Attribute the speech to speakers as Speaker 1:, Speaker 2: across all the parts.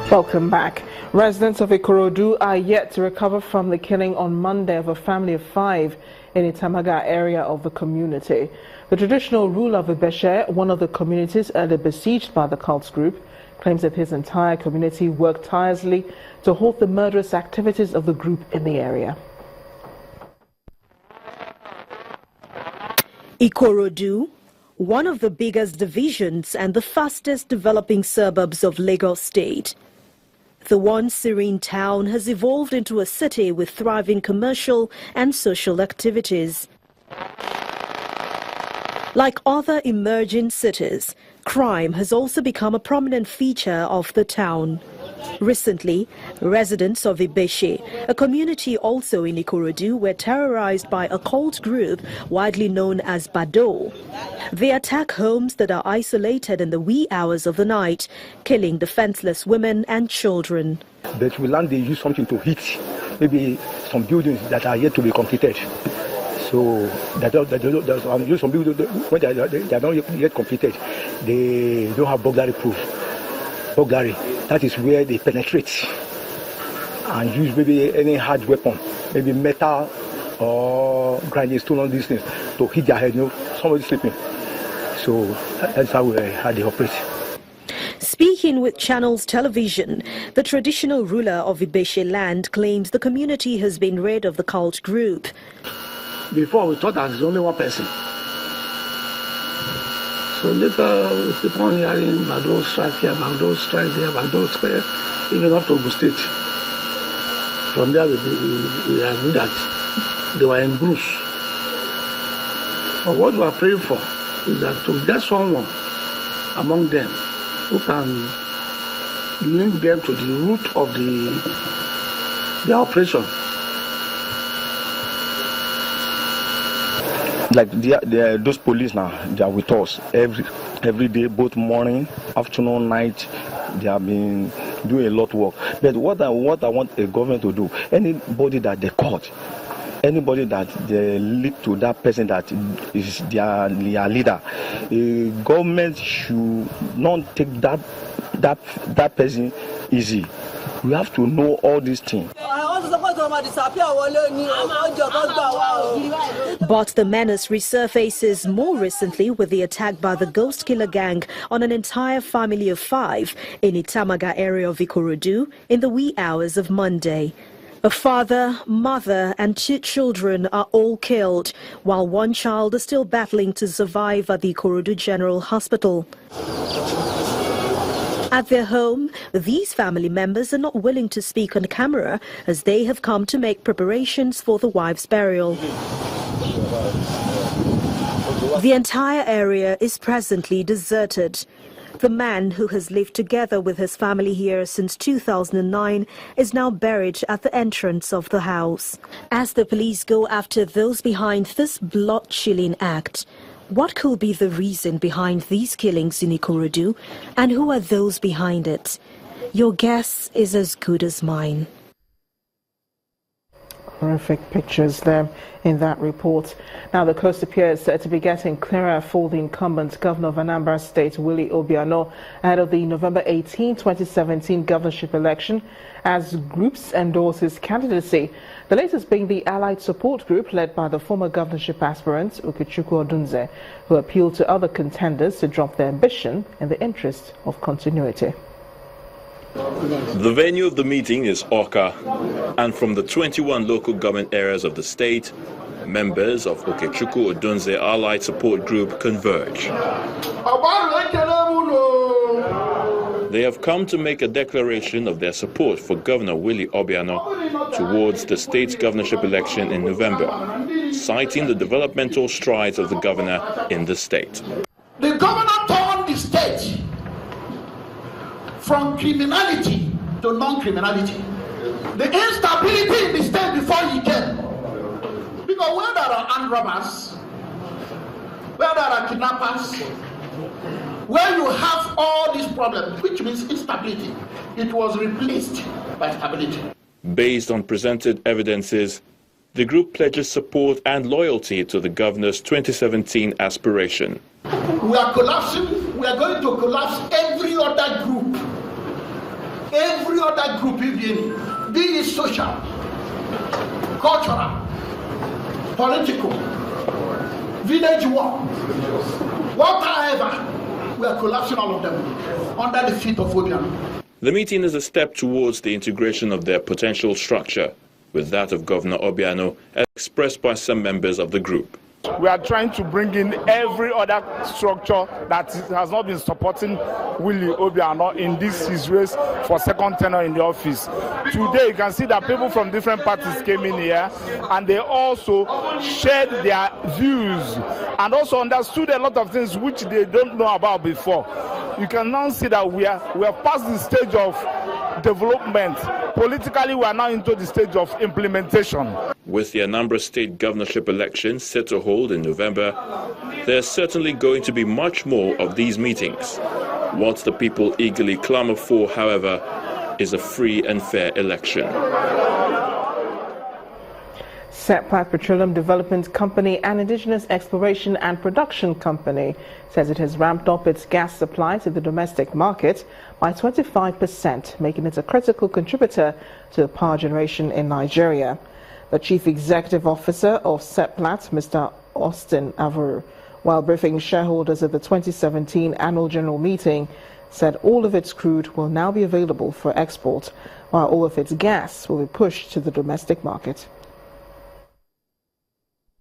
Speaker 1: Welcome back. Residents of Ikorodu are yet to recover from the killing on Monday of a family of 5 in Itamaga area of the community. The traditional ruler of Ibeshe, one of the communities earlier besieged by the cult group, claims that his entire community worked tirelessly to halt the murderous activities of the group in the area.
Speaker 2: Ikorodu, one of the biggest divisions and the fastest developing suburbs of Lagos State. The once serene town has evolved into a city with thriving commercial and social activities. Like other emerging cities, crime has also become a prominent feature of the town. Recently, residents of Ibeshe, a community also in Ikorodu, were terrorized by a cult group widely known as Bado. They attack homes that are isolated in the wee hours of the night, killing defenseless women and children.
Speaker 3: But we learn they use something to hit, maybe some buildings that are yet to be completed. So some buildings, when they are not yet completed, they don't have burglary proof. Burglary, that is where they penetrate and use maybe any hard weapon, maybe metal or grinding stone on these things to hit their head. You know, somebody sleeping. So that's how they operate.
Speaker 2: Speaking with Channels Television, the traditional ruler of Ibeshe land claims the community has been rid of the cult group.
Speaker 4: Before we thought that there's only one person. So later we keep on hearing Bado strike here, Bado strike there, Bado strike, even up to Ogun State. From there we agreed that they were in Bruce. But what we are praying for is that to get someone among them who can link them to the root of the operation.
Speaker 3: Like those police now, they are with us every day, both morning, afternoon, night. They have been doing a lot of work. But what I want a government to do, anybody that they caught, anybody that they lead to that person that is their leader, the government should not take that person easy. We have to know all these things.
Speaker 2: But the menace resurfaces more recently with the attack by the Ghost Killer Gang on an entire family of 5 in Itamaga area of Ikorodu in the wee hours of Monday. A father, mother and 2 children are all killed, while one child is still battling to survive at the Ikorodu General Hospital. At their home, these family members are not willing to speak on camera as they have come to make preparations for the wife's burial. The entire area is presently deserted. The man, who has lived together with his family here since 2009, is now buried at the entrance of the house. As the police go after those behind this blood-chilling act, what could be the reason behind these killings in Ikorodu, and who are those behind it? Your guess is as good as mine.
Speaker 1: Horrific pictures there in that report. Now the coast appears to be getting clearer for the incumbent governor of Anambra State, Willie Obiano, ahead of the November 18, 2017 governorship election as groups endorse his candidacy. The latest being the Allied Support Group led by the former governorship aspirant, Ikorodu Odunze, who appealed to other contenders to drop their ambition in the interest of continuity.
Speaker 5: The venue of the meeting is Awka, and from the 21 local government areas of the state, members of Ikorodu Odunze Allied Support Group converge. They have come to make a declaration of their support for Governor Willie Obiano towards the state's governorship election in November, citing the developmental strides of the governor in the state.
Speaker 6: The governor turned the state from criminality to non-criminality. The instability in the state before he came. Because where there are armed robbers, where there are kidnappers, where you have all these problems, which means instability, it was replaced by stability.
Speaker 5: Based on presented evidences, The group pledges support and loyalty to the governor's 2017 aspiration.
Speaker 6: We are collapsing. We are going to collapse every other group. Every other group, be it social, cultural, political, village war, whatever. We are collapsing all of them under the feet of Obiano.
Speaker 5: The meeting is a step towards the integration of their potential structure with that of Governor Obiano, as expressed by some members of the group.
Speaker 7: We are trying to bring in every other structure that has not been supporting Willie Obiano in his race for second tenure in the office. Today, you can see that people from different parties came in here and they also shared their views and also understood a lot of things which they don't know about before. You can now see that we are past the stage of development. Politically, we are now into the stage of implementation.
Speaker 5: With the Anambra State governorship election set to hold in November, there's certainly going to be much more of these meetings. What the people eagerly clamor for, however, is a free and fair election.
Speaker 1: Seplat Petroleum Development Company, an indigenous exploration and production company, says it has ramped up its gas supply to the domestic market by 25%, making it a critical contributor to the power generation in Nigeria. The Chief Executive Officer of Seplat, Mr. Austin Avuru, while briefing shareholders at the 2017 Annual General Meeting, said all of its crude will now be available for export, while all of its gas will be pushed to the domestic market.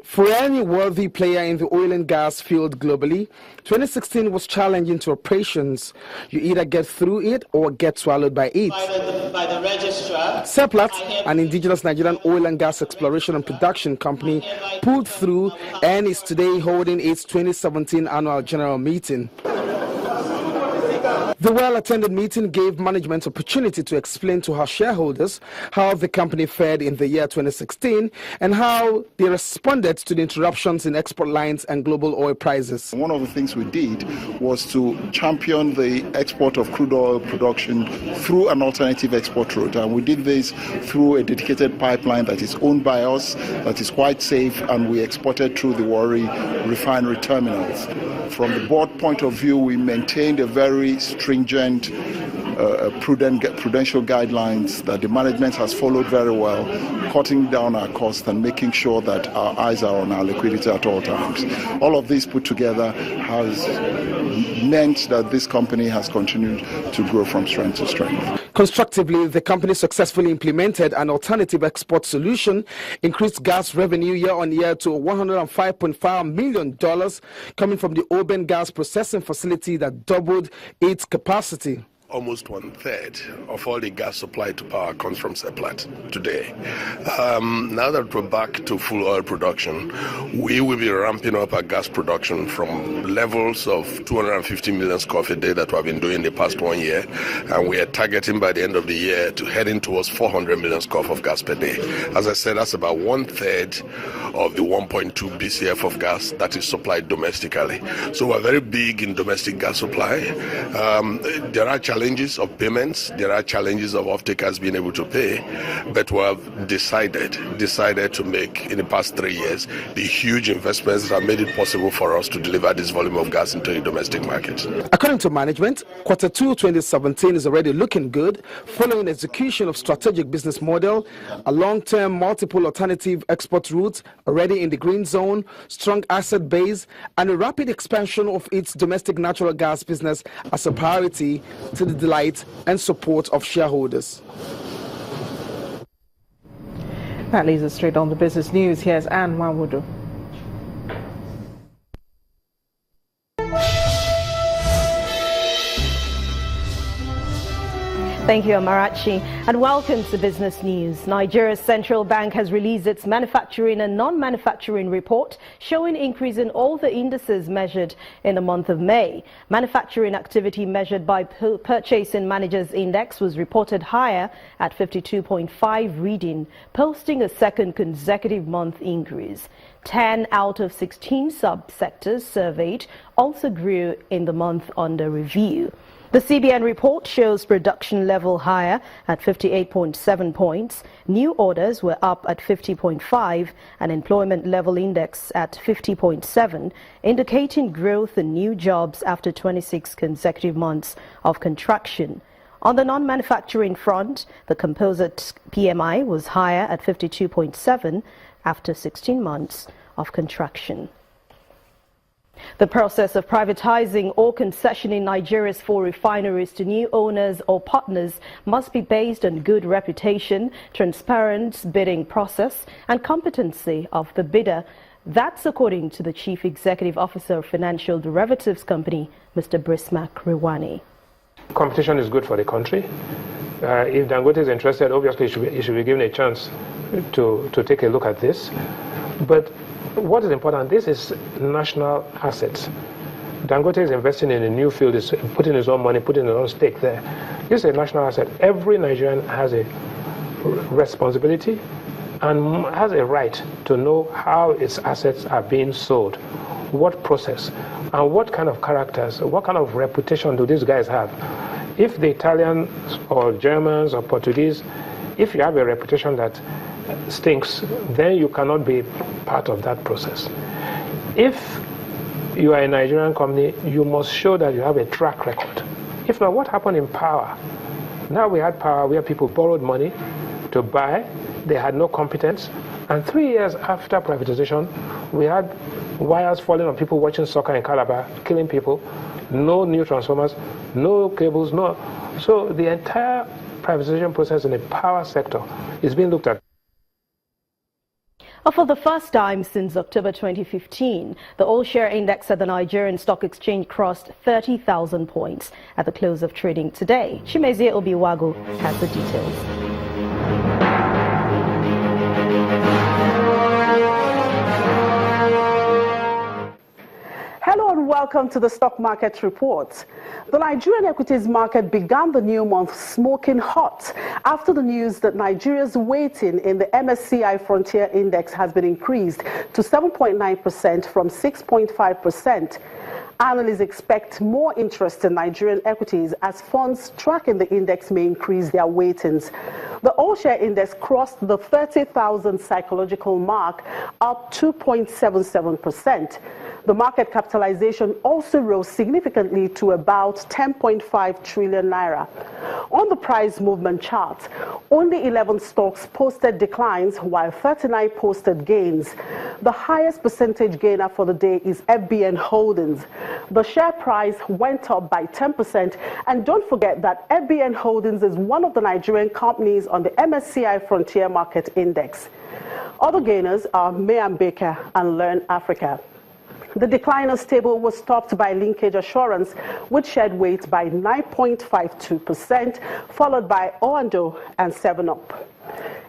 Speaker 8: For any worthy player in the oil and gas field globally, 2016 was challenging to operations. You either get through it or get swallowed by it.
Speaker 9: By the registrar,
Speaker 8: Seplat, an indigenous Nigerian oil and gas exploration and production company, pulled through and is today holding its 2017 annual general meeting. The well-attended meeting gave management opportunity to explain to her shareholders how the company fared in the year 2016 and how they responded to the interruptions in export lines and global oil prices.
Speaker 10: One of the things we did was to champion the export of crude oil production through an alternative export route, and we did this through a dedicated pipeline that is owned by us, that is quite safe, and we exported through the Warri refinery terminals. From the board point of view, we maintained a very stringent prudential guidelines that the management has followed very well, cutting down our costs and making sure that our eyes are on our liquidity at all times. All of this put together has meant that this company has continued to grow from strength to strength.
Speaker 8: Constructively, the company successfully implemented an alternative export solution, increased gas revenue year-on-year to $105.5 million, coming from the Oben gas processing facility that doubled its capacity.
Speaker 11: Almost 1/3 of all the gas supply to power comes from Seplat today. Now that we're back to full oil production, we will be ramping up our gas production from levels of 250 million scf a day that we have been doing the past 1 year, and we are targeting by the end of the year to heading towards 400 million scf of gas per day. As I said, that's about 1/3 of the 1.2 BCF of gas that is supplied domestically. So we're very big in domestic gas supply. There are challenges of payments, there are challenges of off-takers being able to pay, but we have decided to make, in the past 3 years, the huge investments that have made it possible for us to deliver this volume of gas into the domestic market.
Speaker 8: According to management, Q2 2017 is already looking good, following execution of strategic business model, a long-term multiple alternative export routes already in the green zone, strong asset base, and a rapid expansion of its domestic natural gas business as a priority to the delight and support of shareholders.
Speaker 1: That leads us straight on to business news. Here's Anne Mawudu.
Speaker 12: Thank you, Amarachi, and welcome to Business News. Nigeria's central bank has released its manufacturing and non-manufacturing report, showing increase in all the indices measured in the month of May. Manufacturing activity measured by Purchasing Managers Index was reported higher at 52.5 reading, posting a second consecutive month increase. 10 out of 16 sub-sectors surveyed also grew in the month under review. The CBN report shows production level higher at 58.7 points, new orders were up at 50.5, and employment level index at 50.7, indicating growth in new jobs after 26 consecutive months of contraction. On the non-manufacturing front, the composite PMI was higher at 52.7 after 16 months of contraction. The process of privatizing or concessioning Nigeria's 4 refineries to new owners or partners must be based on good reputation, transparent bidding process, and competency of the bidder. That's according to the Chief Executive Officer of Financial Derivatives Company, Mr. Brismack Rewani.
Speaker 13: Competition is good for the country. If Dangote is interested, obviously he should be given a chance to take a look at this. But what is important, this is national assets. Dangote is investing in a new field, is putting his own money, putting his own stake there. This is a national asset. Every Nigerian has a responsibility and has a right to know how its assets are being sold, what process, and what kind of characters, what kind of reputation do these guys have. If the Italians or Germans or Portuguese, if you have a reputation that stinks, then you cannot be part of that process. If you are a Nigerian company, you must show that you have a track record. If not, what happened in power? Now we had power where people borrowed money to buy, they had no competence, and 3 years after privatization, we had wires falling on people watching soccer in Calabar, killing people, no new transformers, no cables, no. So the entire privatization process in the power sector is being looked at.
Speaker 12: For the first time since October 2015, the all-share index at the Nigerian Stock Exchange crossed 30,000 points at the close of trading today. Chimezie Obiwago has the details.
Speaker 14: Hello and welcome to the Stock Market Report. The Nigerian equities market began the new month smoking hot after the news that Nigeria's weighting in the MSCI Frontier Index has been increased to 7.9% from 6.5%. Analysts expect more interest in Nigerian equities as funds tracking the index may increase their weightings. The all-share index crossed the 30,000 psychological mark, up 2.77%. The market capitalization also rose significantly to about 10.5 trillion naira. On the price movement chart, only 11 stocks posted declines while 39 posted gains. The highest percentage gainer for the day is FBN Holdings. The share price went up by 10%, and don't forget that FBN Holdings is one of the Nigerian companies on the MSCI Frontier Market Index. Other gainers are May & Baker and Learn Africa. The decliners table was topped by Linkage Assurance, which shed weight by 9.52%, followed by O&O and 7-Up.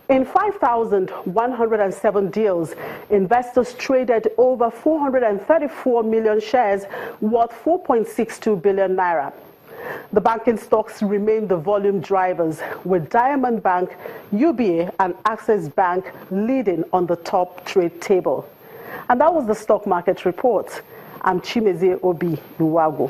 Speaker 14: In 5,107 deals, investors traded over 434 million shares worth 4.62 billion naira. The banking stocks remain the volume drivers, with Diamond Bank, UBA and Access Bank leading on the top trade table. And that was the Stock Market Report. I'm Chimezie Obiwago.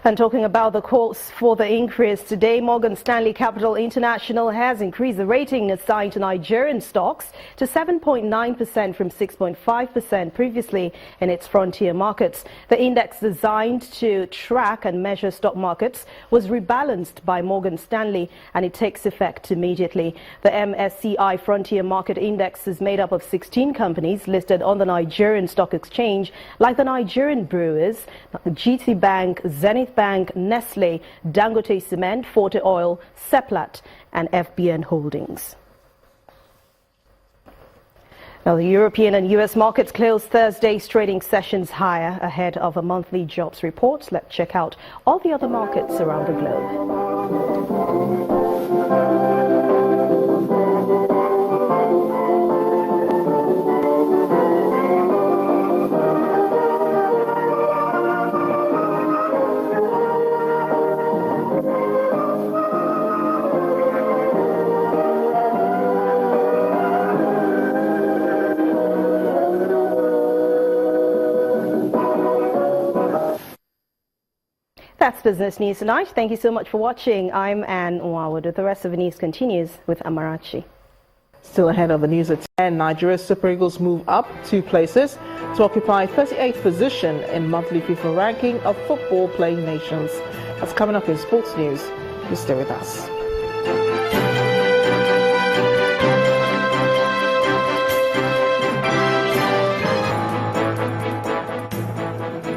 Speaker 12: And talking about the calls for the increase today, Morgan Stanley Capital International has increased the rating assigned to Nigerian stocks to 7.9% from 6.5% previously in its frontier markets. The index designed to track and measure stock markets was rebalanced by Morgan Stanley, and it takes effect immediately. The MSCI Frontier Market Index is made up of 16 companies listed on the Nigerian Stock Exchange, like the Nigerian Brewers, GT Bank, Zenith Bank, Nestle, Dangote Cement, Forte Oil, Seplat, and FBN Holdings. Now, the European and U.S. markets closed Thursday's trading sessions higher ahead of a monthly jobs report. Let's check out all the other markets around the globe. Business News tonight. Thank you so much for watching. I'm Anne Nwawadu. The rest of the news continues with Amarachi.
Speaker 1: Still ahead of the news at 10, Nigeria's Super Eagles move up 2 places to occupy 38th position in monthly FIFA ranking of football playing nations. That's coming up in sports news. Just stay with us.